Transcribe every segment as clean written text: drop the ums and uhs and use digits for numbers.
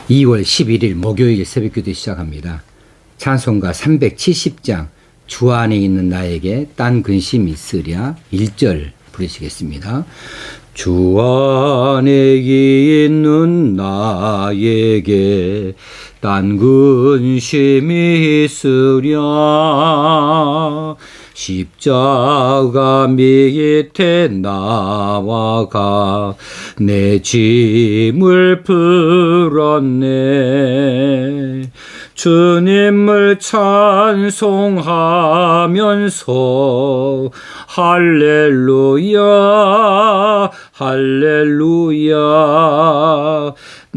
2월 11일 목요일 새벽기도 시작합니다. 찬송가 370장 주 안에 있는 나에게 딴 근심이 있으랴 1절 부르시겠습니다. 주 안에 있는 나에게 딴 근심이 있으랴 십자가 밑에 나와가 내 짐을 풀었네. 주님을 찬송하면서 할렐루야 할렐루야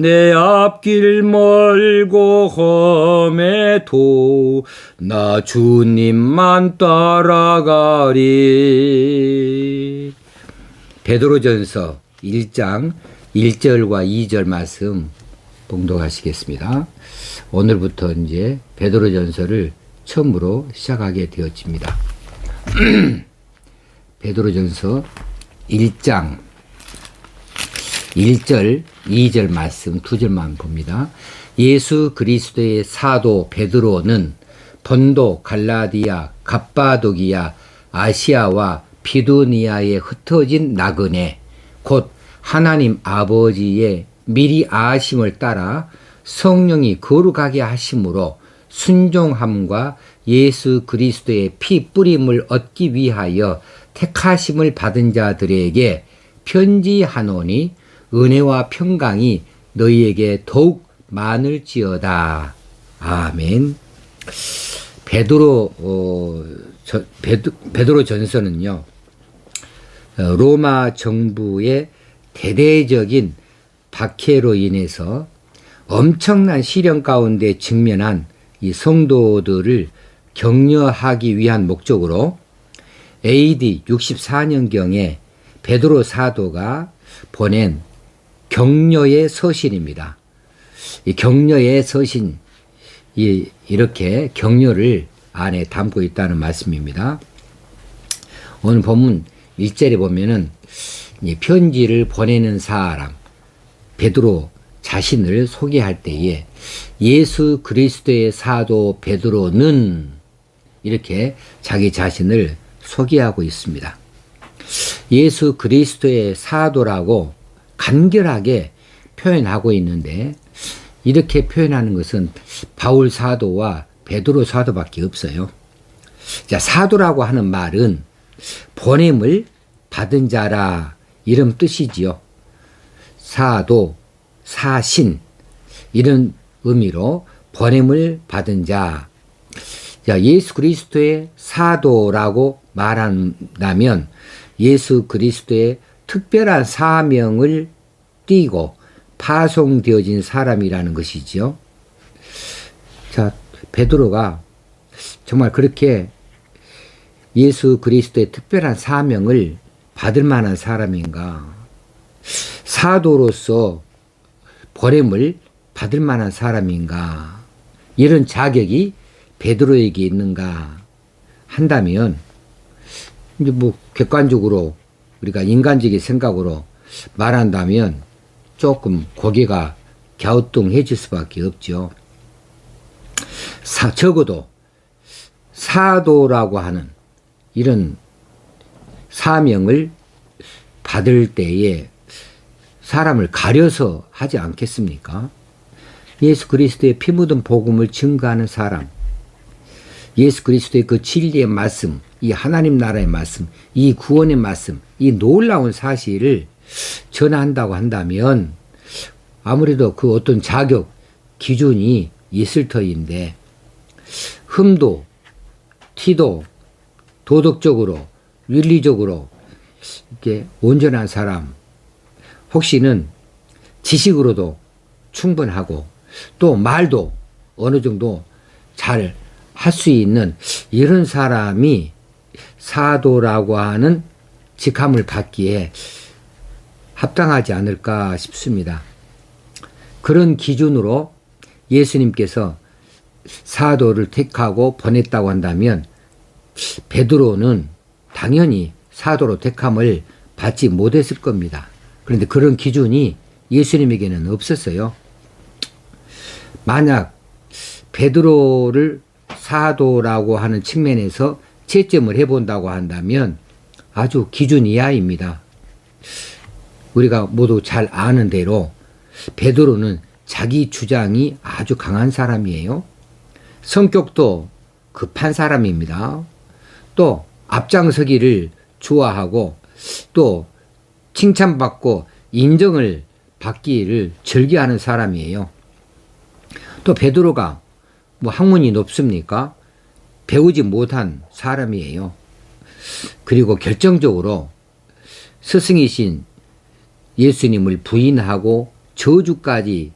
내 앞길 멀고 험해도 나 주님만 따라가리. 베드로전서 1장 1절과 2절 말씀 봉독하시겠습니다. 오늘부터 이제 베드로전서를 처음으로 시작하게 되었습니다. 베드로전서 1장 1절 2절 말씀 두 절만 봅니다. 예수 그리스도의 사도 베드로는 본도, 갈라디아, 갑바도기아, 아시아와 비두니아에 흩어진 나그네 곧 하나님 아버지의 미리 아심을 따라 성령이 거룩하게 하심으로 순종함과 예수 그리스도의 피 뿌림을 얻기 위하여 택하심을 받은 자들에게 편지하노니 은혜와 평강이 너희에게 더욱 많을지어다. 아멘. 베드로 전서는요, 로마 정부의 대대적인 박해로 인해서 엄청난 시련 가운데 직면한 이 성도들을 격려하기 위한 목적으로 AD 64년경에 베드로 사도가 보낸 격려의 서신입니다. 이 격려의 서신, 이렇게 격려를 안에 담고 있다는 말씀입니다. 오늘 본문 1절에 보면은 이 편지를 보내는 사람 베드로 자신을 소개할 때에 예수 그리스도의 사도 베드로는 이렇게 자기 자신을 소개하고 있습니다. 예수 그리스도의 사도라고 간결하게 표현하고 있는데 이렇게 표현하는 것은 바울 사도와 베드로 사도밖에 없어요. 자, 사도라고 하는 말은 보냄을 받은 자라 이런 뜻이지요. 사도, 사신 이런 의미로 보냄을 받은 자. 자, 예수 그리스도의 사도라고 말한다면 예수 그리스도의 특별한 사명을 띠고 파송되어진 사람이라는 것이지요. 자, 베드로가 정말 그렇게 예수 그리스도의 특별한 사명을 받을 만한 사람인가? 사도로서 보냄을 받을 만한 사람인가? 이런 자격이 베드로에게 있는가 한다면 이제 뭐 객관적으로 우리가 인간적인 생각으로 말한다면 조금 고개가 갸우뚱해질 수밖에 없죠. 적어도 사도라고 하는 이런 사명을 받을 때에 사람을 가려서 하지 않겠습니까? 예수 그리스도의 피 묻은 복음을 증거하는 사람, 예수 그리스도의 그 진리의 말씀, 이 하나님 나라의 말씀, 이 구원의 말씀, 이 놀라운 사실을 전한다고 한다면 아무래도 그 어떤 자격, 기준이 있을 터인데 흠도, 티도 도덕적으로, 윤리적으로 이렇게 온전한 사람, 혹시는 지식으로도 충분하고 또 말도 어느 정도 잘 할 수 있는 이런 사람이 사도라고 하는 직함을 받기에 합당하지 않을까 싶습니다. 그런 기준으로 예수님께서 사도를 택하고 보냈다고 한다면 베드로는 당연히 사도로 택함을 받지 못했을 겁니다. 그런데 그런 기준이 예수님에게는 없었어요. 만약 베드로를 사도라고 하는 측면에서 채점을 해본다고 한다면 아주 기준 이하입니다. 우리가 모두 잘 아는 대로 베드로는 자기 주장이 아주 강한 사람이에요. 성격도 급한 사람입니다. 또 앞장서기를 좋아하고 또 칭찬받고 인정을 받기를 즐겨하는 사람이에요. 또 베드로가 뭐 학문이 높습니까? 배우지 못한 사람이에요. 그리고 결정적으로 스승이신 예수님을 부인하고 저주까지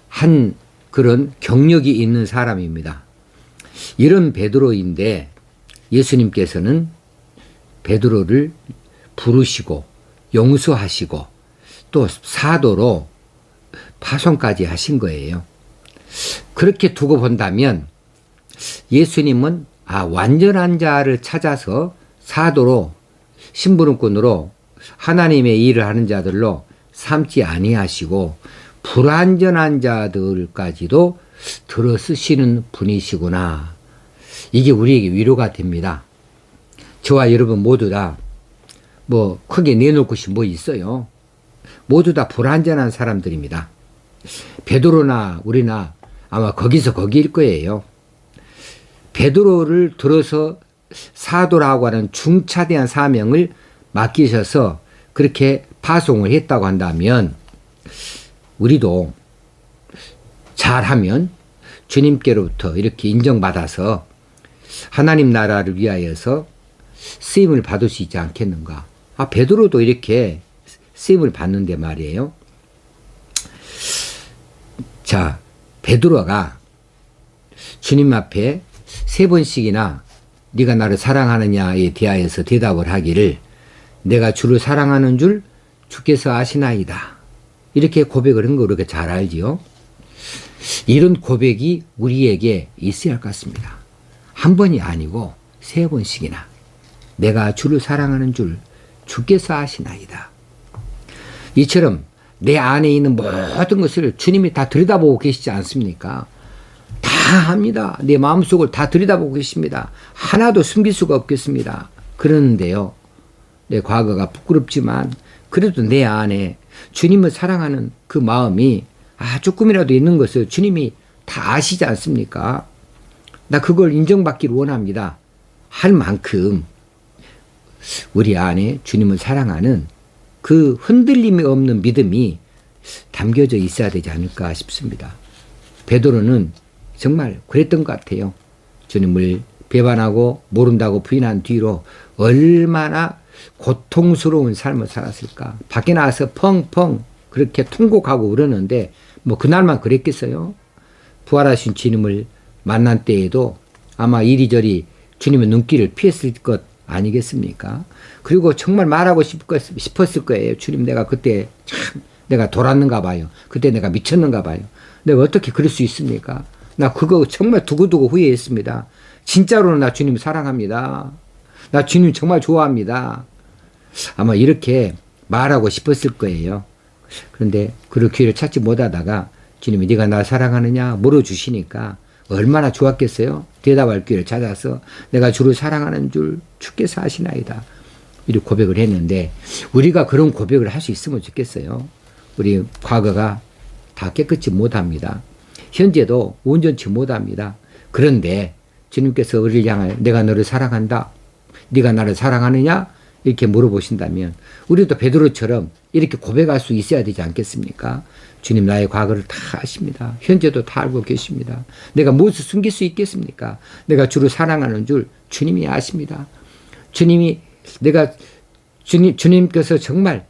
한 그런 경력이 있는 사람입니다. 이런 베드로인데 예수님께서는 베드로를 부르시고 용서하시고 또 사도로 파송까지 하신 거예요. 그렇게 두고 본다면 예수님은 완전한 자를 찾아서 사도로 심부름꾼으로 하나님의 일을 하는 자들로 삼지 아니하시고 불완전한 자들까지도 들어쓰시는 분이시구나. 이게 우리에게 위로가 됩니다. 저와 여러분 모두 다 뭐 크게 내놓을 것이 뭐 있어요. 모두 다 불완전한 사람들입니다. 베드로나 우리나 아마 거기서 거기일 거예요. 베드로를 들어서 사도라고 하는 중차대한 사명을 맡기셔서 그렇게 파송을 했다고 한다면 우리도 잘하면 주님께로부터 이렇게 인정받아서 하나님 나라를 위하여서 쓰임을 받을 수 있지 않겠는가. 베드로도 이렇게 쓰임을 받는데 말이에요. 자, 베드로가 주님 앞에 3번씩이나 네가 나를 사랑하느냐에 대하여서 대답을 하기를 내가 주를 사랑하는 줄 주께서 아시나이다. 이렇게 고백을 한 거 그렇게 잘 알지요. 이런 고백이 우리에게 있어야 할 것 같습니다. 한 번이 아니고 3번씩이나 내가 주를 사랑하는 줄 주께서 아시나이다. 이처럼 내 안에 있는 모든 것을 주님이 다 들여다보고 계시지 않습니까? 다 합니다. 내 마음속을 다 들여다보고 계십니다. 하나도 숨길 수가 없겠습니다. 그러는데요, 내 과거가 부끄럽지만 그래도 내 안에 주님을 사랑하는 그 마음이 조금이라도 있는 것을 주님이 다 아시지 않습니까? 나 그걸 인정받기를 원합니다. 할 만큼 우리 안에 주님을 사랑하는 그 흔들림이 없는 믿음이 담겨져 있어야 되지 않을까 싶습니다. 베드로는 정말 그랬던 것 같아요. 주님을 배반하고 모른다고 부인한 뒤로 얼마나 고통스러운 삶을 살았을까. 밖에 나와서 펑펑 그렇게 통곡하고 울었는데 뭐 그날만 그랬겠어요. 부활하신 주님을 만난 때에도 아마 이리저리 주님의 눈길을 피했을 것 아니겠습니까? 그리고 정말 말하고 싶었을 거예요. 주님, 내가 그때 참 내가 돌았는가 봐요. 그때 내가 미쳤는가 봐요. 내가 어떻게 그럴 수 있습니까? 나 그거 정말 두고두고 후회했습니다. 진짜로는 나 주님 사랑합니다. 나 주님 정말 좋아합니다. 아마 이렇게 말하고 싶었을 거예요. 그런데 그럴 기회를 찾지 못하다가 주님이 네가 나 사랑하느냐 물어주시니까 얼마나 좋았겠어요. 대답할 기회를 찾아서 내가 주를 사랑하는 줄 주께서 아시나이다. 이렇게 고백을 했는데 우리가 그런 고백을 할 수 있으면 좋겠어요. 우리 과거가 다 깨끗이 못합니다. 현재도 온전치 못합니다. 그런데 주님께서 우리를 향하여 내가 너를 사랑한다. 네가 나를 사랑하느냐? 이렇게 물어보신다면 우리도 베드로처럼 이렇게 고백할 수 있어야 되지 않겠습니까? 주님 나의 과거를 다 아십니다. 현재도 다 알고 계십니다. 내가 무엇을 숨길 수 있겠습니까? 내가 주를 사랑하는 줄 주님이 아십니다. 주님께서 정말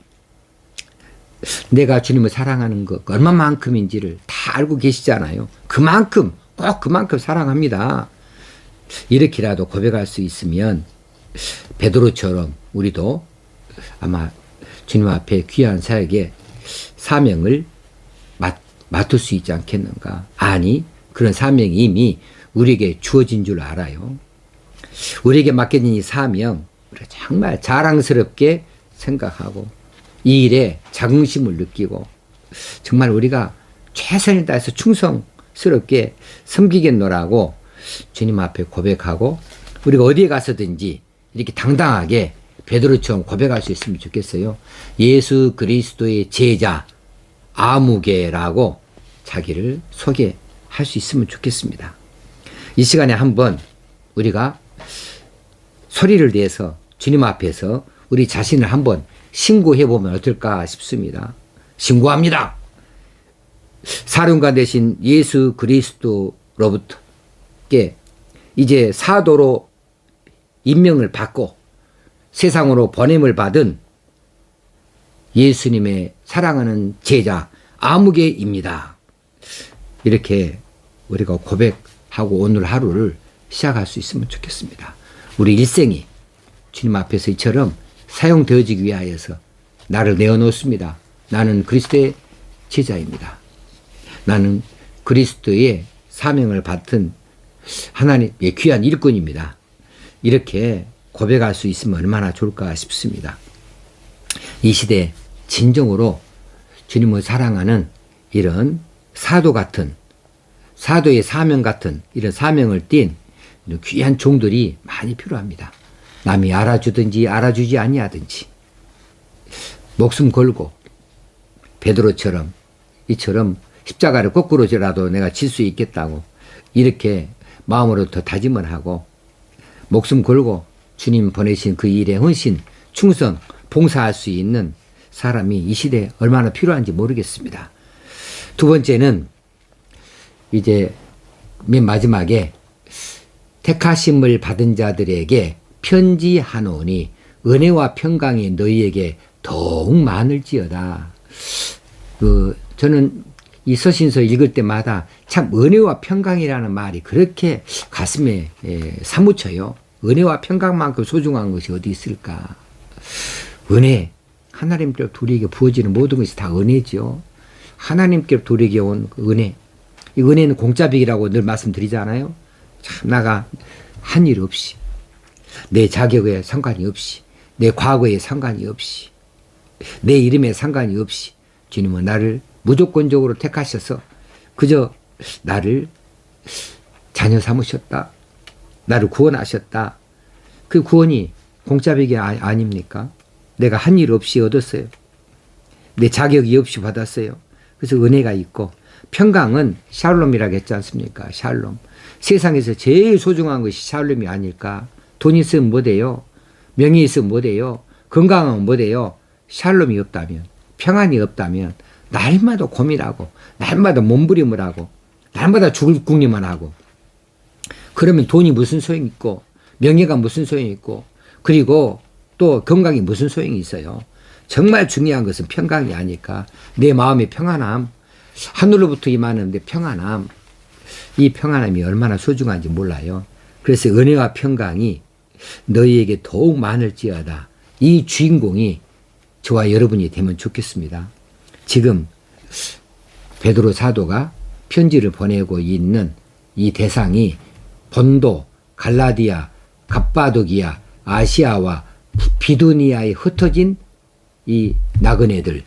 내가 주님을 사랑하는 것 얼마만큼인지를 다 알고 계시잖아요. 그만큼 꼭 그만큼 사랑합니다. 이렇게라도 고백할 수 있으면 베드로처럼 우리도 아마 주님 앞에 귀한 사역의 사명을 맡을 수 있지 않겠는가. 아니 그런 사명이 이미 우리에게 주어진 줄 알아요. 우리에게 맡겨진 이 사명 우리가 정말 자랑스럽게 생각하고 이 일에 자긍심을 느끼고 정말 우리가 최선을 다해서 충성 자랑스럽게 섬기겠노라고 주님 앞에 고백하고 우리가 어디에 가서든지 이렇게 당당하게 베드로처럼 고백할 수 있으면 좋겠어요. 예수 그리스도의 제자 아무개라고 자기를 소개할 수 있으면 좋겠습니다. 이 시간에 한번 우리가 소리를 내서 주님 앞에서 우리 자신을 한번 신고해 보면 어떨까 싶습니다. 신고합니다. 사령관 되신 예수 그리스도로부터 이제 사도로 임명을 받고 세상으로 보냄을 받은 예수님의 사랑하는 제자 아무개입니다. 이렇게 우리가 고백하고 오늘 하루를 시작할 수 있으면 좋겠습니다. 우리 일생이 주님 앞에서 이처럼 사용되어지기 위하여서 나를 내어놓습니다. 나는 그리스도의 제자입니다. 나는 그리스도의 사명을 받은 하나님의 귀한 일꾼입니다. 이렇게 고백할 수 있으면 얼마나 좋을까 싶습니다. 이 시대에 진정으로 주님을 사랑하는 이런 사도 같은, 사도의 사명 같은 이런 사명을 띤 귀한 종들이 많이 필요합니다. 남이 알아주든지 알아주지 아니하든지 목숨 걸고 베드로처럼 이처럼 십자가를 거꾸로라도 내가 질 수 있겠다고 이렇게 마음으로 더 다짐을 하고 목숨 걸고 주님 보내신 그 일에 헌신, 충성, 봉사할 수 있는 사람이 이 시대에 얼마나 필요한지 모르겠습니다. 두 번째는 이제 맨 마지막에 택하심을 받은 자들에게 편지하노니 은혜와 평강이 너희에게 더욱 많을지어다. 저는 이 서신서 읽을 때마다 참 은혜와 평강이라는 말이 그렇게 가슴에 사무쳐요. 은혜와 평강만큼 소중한 것이 어디 있을까. 은혜, 하나님께로부터 우리에게 부어지는 모든 것이 다 은혜죠. 하나님께로부터 우리에게 온 은혜. 이 은혜는 공짜비라고 늘 말씀드리잖아요. 참 나가 한 일 없이, 내 자격에 상관이 없이, 내 과거에 상관이 없이, 내 이름에 상관이 없이 주님은 나를 무조건적으로 택하셔서 그저 나를 자녀 삼으셨다. 나를 구원하셨다. 그 구원이 공짜배기 아닙니까? 내가 한 일 없이 얻었어요. 내 자격이 없이 받았어요. 그래서 은혜가 있고 평강은 샬롬이라고 했지 않습니까? 샬롬. 세상에서 제일 소중한 것이 샬롬이 아닐까? 돈 있으면 뭐 돼요? 명예 있으면 뭐 돼요? 건강하면 뭐 돼요? 샬롬이 없다면, 평안이 없다면 날마다 고민하고 날마다 몸부림을 하고 날마다 죽을 궁리만 하고 그러면 돈이 무슨 소용이 있고 명예가 무슨 소용이 있고 그리고 또 건강이 무슨 소용이 있어요. 정말 중요한 것은 평강이 아닐까. 내 마음의 평안함, 하늘로부터 임하는 내 평안함, 이 평안함이 얼마나 소중한지 몰라요. 그래서 은혜와 평강이 너희에게 더욱 많을지어다. 이 주인공이 저와 여러분이 되면 좋겠습니다. 지금 베드로 사도가 편지를 보내고 있는 이 대상이 본도, 갈라디아, 갑바도기아, 아시아와 비두니아에 흩어진 이 나그네들,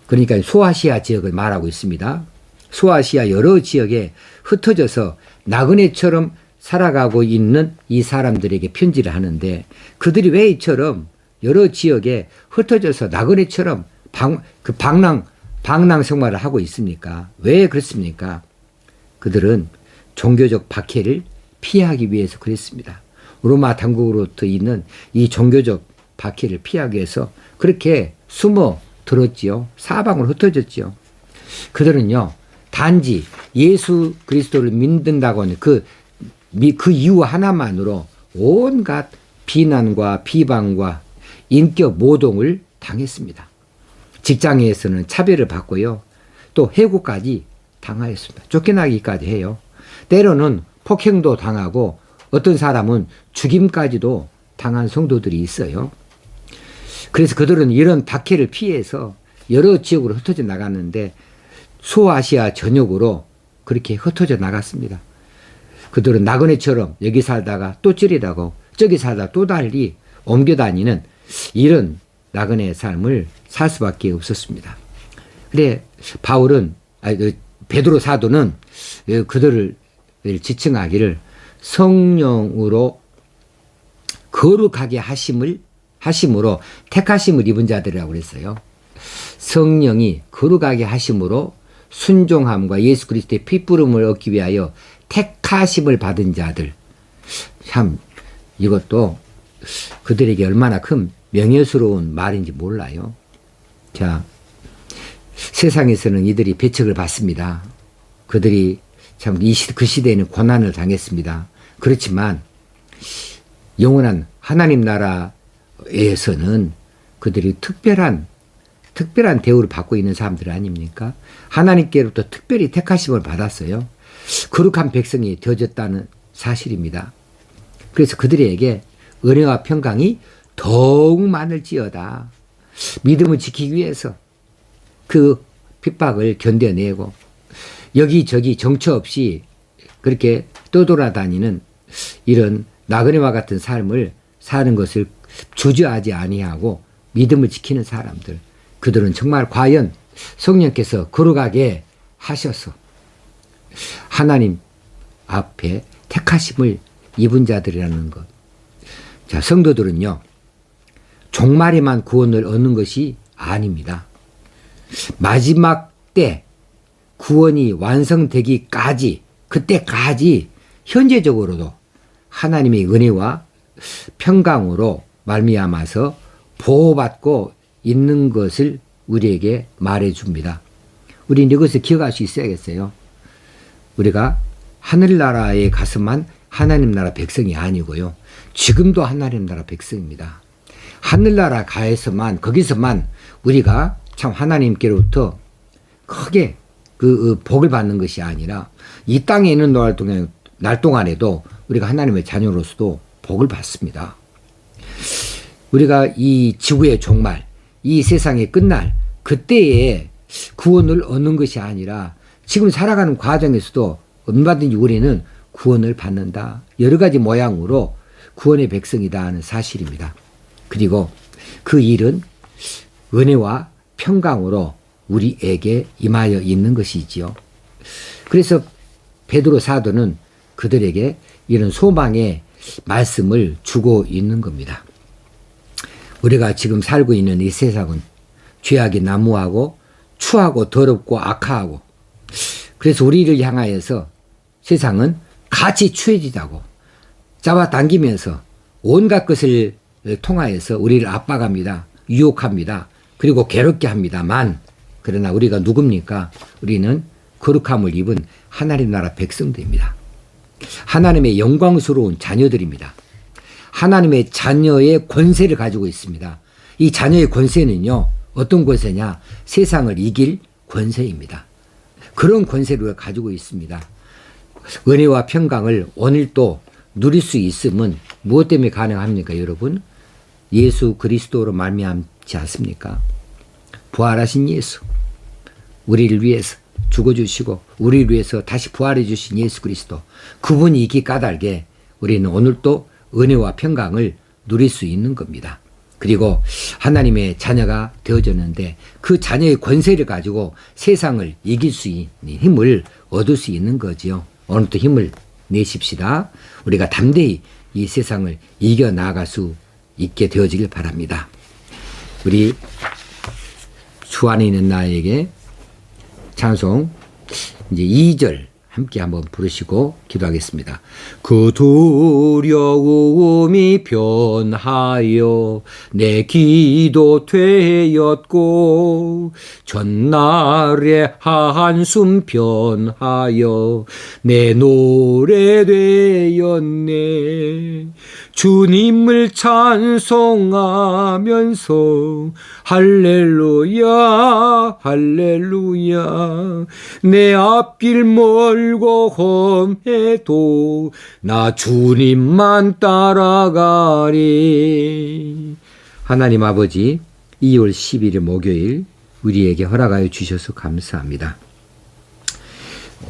그러니까 소아시아 지역을 말하고 있습니다. 소아시아 여러 지역에 흩어져서 나그네처럼 살아가고 있는 이 사람들에게 편지를 하는데 그들이 왜 이처럼 여러 지역에 흩어져서 나그네처럼 방랑 생활을 하고 있습니까? 왜 그렇습니까? 그들은 종교적 박해를 피하기 위해서 그랬습니다. 로마 당국으로부터 있는 이 종교적 박해를 피하기 위해서 그렇게 숨어 들었지요. 사방으로 흩어졌지요. 그들은요, 단지 예수 그리스도를 믿는다고 하는 그 이유 하나만으로 온갖 비난과 비방과 인격 모독을 당했습니다. 직장에서는 차별을 받고요. 또 해고까지 당하였습니다. 쫓겨나기까지 해요. 때로는 폭행도 당하고 어떤 사람은 죽임까지도 당한 성도들이 있어요. 그래서 그들은 이런 박해를 피해서 여러 지역으로 흩어져 나갔는데 소아시아 전역으로 그렇게 흩어져 나갔습니다. 그들은 나그네처럼 여기 살다가 또 찌리다고 저기 살다가 또 달리 옮겨 다니는 이런 나그네 삶을 살 수밖에 없었습니다. 그래 베드로 사도는 그들을 지칭하기를 성령으로 거룩하게 하심으로 택하심을 입은 자들이라고 그랬어요. 성령이 거룩하게 하심으로 순종함과 예수 그리스도의 피부름을 얻기 위하여 택하심을 받은 자들. 참 이것도 그들에게 얼마나 큰 명예스러운 말인지 몰라요. 자, 세상에서는 이들이 배척을 받습니다. 그들이 참 그 시대에는 고난을 당했습니다. 그렇지만 영원한 하나님 나라에서는 그들이 특별한 대우를 받고 있는 사람들 아닙니까? 하나님께로부터 특별히 택하심을 받았어요. 거룩한 백성이 되어졌다는 사실입니다. 그래서 그들에게 은혜와 평강이 더욱 많을지어다. 믿음을 지키기 위해서 그 핍박을 견뎌내고 여기저기 정처 없이 그렇게 떠돌아다니는 이런 나그네와 같은 삶을 사는 것을 주저하지 아니하고 믿음을 지키는 사람들, 그들은 정말 과연 성령께서 거룩하게 하셔서 하나님 앞에 택하심을 입은 자들이라는 것. 자, 성도들은요, 종말에만 구원을 얻는 것이 아닙니다. 마지막 때 구원이 완성되기까지, 그때까지 현재적으로도 하나님의 은혜와 평강으로 말미암아서 보호받고 있는 것을 우리에게 말해줍니다. 우리는 이것을 기억할 수 있어야겠어요. 우리가 하늘나라에 가서만 하나님 나라 백성이 아니고요. 지금도 하나님 나라 백성입니다. 하늘나라 거기서만 우리가 참 하나님께로부터 크게 그 복을 받는 것이 아니라 이 땅에 있는 날 동안에도 우리가 하나님의 자녀로서도 복을 받습니다. 우리가 이 지구의 종말, 이 세상의 끝날 그때에 구원을 얻는 것이 아니라 지금 살아가는 과정에서도 얼마든지 우리는 구원을 받는다. 여러 가지 모양으로 구원의 백성이다 하는 사실입니다. 그리고 그 일은 은혜와 평강으로 우리에게 임하여 있는 것이지요. 그래서 베드로 사도는 그들에게 이런 소망의 말씀을 주고 있는 겁니다. 우리가 지금 살고 있는 이 세상은 죄악이 난무하고 추하고 더럽고 악하고, 그래서 우리를 향하여서 세상은 같이 추해지자고 잡아당기면서 온갖 것을 통하여서 우리를 압박합니다. 유혹합니다. 그리고 괴롭게 합니다만, 그러나 우리가 누굽니까? 우리는 거룩함을 입은 하나님 나라 백성들입니다. 하나님의 영광스러운 자녀들입니다. 하나님의 자녀의 권세를 가지고 있습니다. 이 자녀의 권세는요, 어떤 권세냐? 세상을 이길 권세입니다. 그런 권세를 가지고 있습니다. 은혜와 평강을 오늘도 누릴 수 있음은 무엇 때문에 가능합니까, 여러분? 예수 그리스도로 말미암지 않습니까? 부활하신 예수, 우리를 위해서 죽어주시고 우리를 위해서 다시 부활해 주신 예수 그리스도, 그분이 있기 까닭에 우리는 오늘도 은혜와 평강을 누릴 수 있는 겁니다. 그리고 하나님의 자녀가 되어졌는데 그 자녀의 권세를 가지고 세상을 이길 수 있는 힘을 얻을 수 있는 거지요. 오늘도 힘을 내십시다. 우리가 담대히 이 세상을 이겨나갈 수 있게 되어지길 바랍니다. 우리 주 안에 있는 나에게 찬송 이제 2절 함께 한번 부르시고 기도하겠습니다. 그 두려움이 변하여 내 기도 되었고 전날의 한숨 변하여 내 노래 되었네. 주님을 찬송하면서 할렐루야 할렐루야. 내 앞길 멀고 험해도 나 주님만 따라가리. 하나님 아버지, 2월 10일 목요일 우리에게 허락하여 주셔서 감사합니다.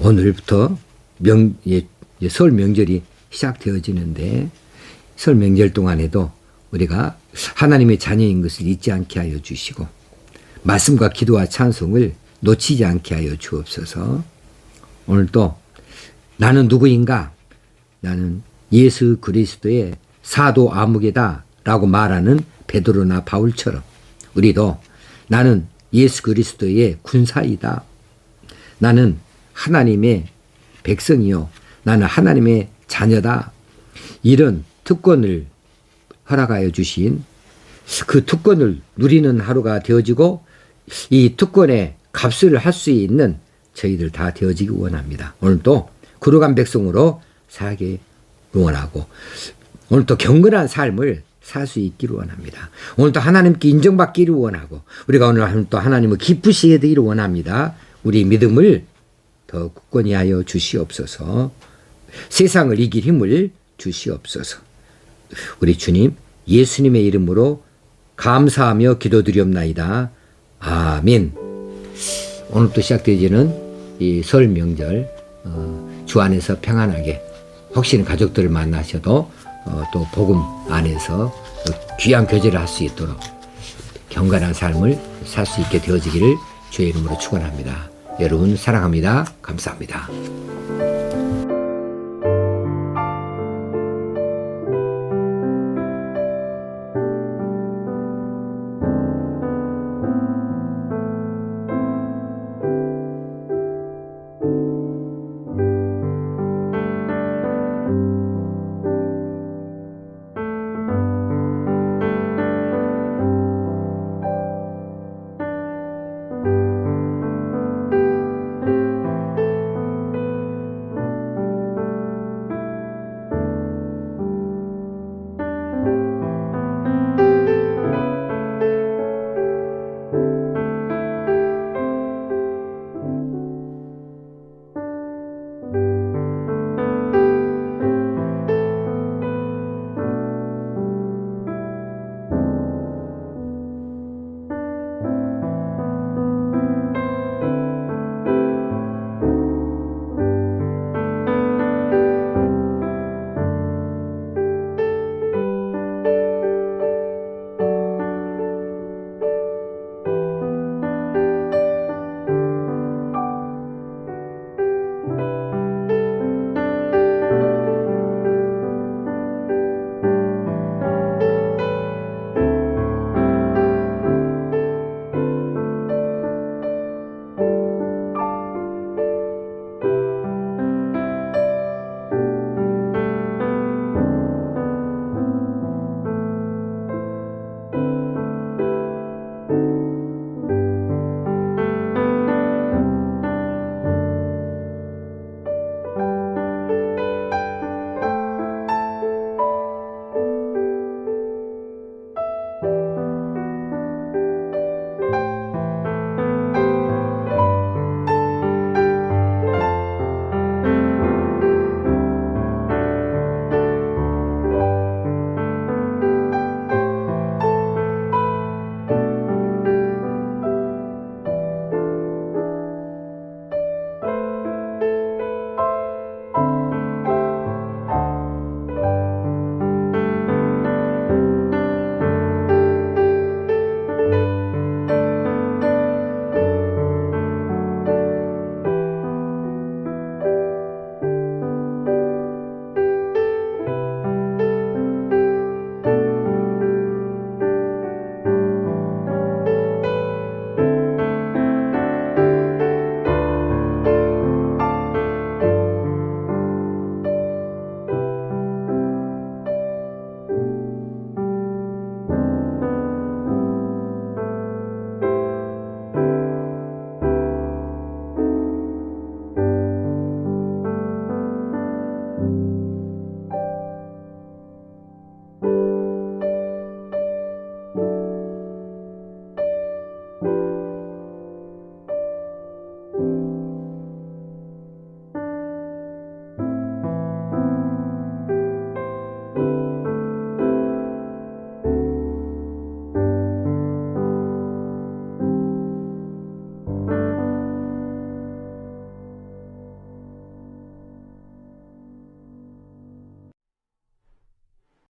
오늘부터 설 명절이 시작되어지는데 설 명절 동안에도 우리가 하나님의 자녀인 것을 잊지 않게 하여 주시고 말씀과 기도와 찬송을 놓치지 않게 하여 주옵소서. 오늘도 나는 누구인가? 나는 예수 그리스도의 사도 아무개다 라고 말하는 베드로나 바울처럼 우리도 나는 예수 그리스도의 군사이다. 나는 하나님의 백성이요. 나는 하나님의 자녀다. 이런 특권을 허락하여 주신 그 특권을 누리는 하루가 되어지고 이 특권의 값을 할 수 있는 저희들 다 되어지기 원합니다. 오늘도 거룩한 백성으로 살기 원하고 오늘도 경건한 삶을 살 수 있기를 원합니다. 오늘도 하나님께 인정받기를 원하고 우리가 오늘 또 하나님을 기쁘시게 되기를 원합니다. 우리 믿음을 더 굳건히 하여 주시옵소서. 세상을 이길 힘을 주시옵소서. 우리 주님 예수님의 이름으로 감사하며 기도드리옵나이다. 아멘. 오늘 또 시작되지는 이 설 명절 주 안에서 평안하게 혹시나 가족들을 만나셔도 또 복음 안에서 귀한 교제를 할 수 있도록 경건한 삶을 살 수 있게 되어지기를 주의 이름으로 축원합니다. 여러분 사랑합니다. 감사합니다.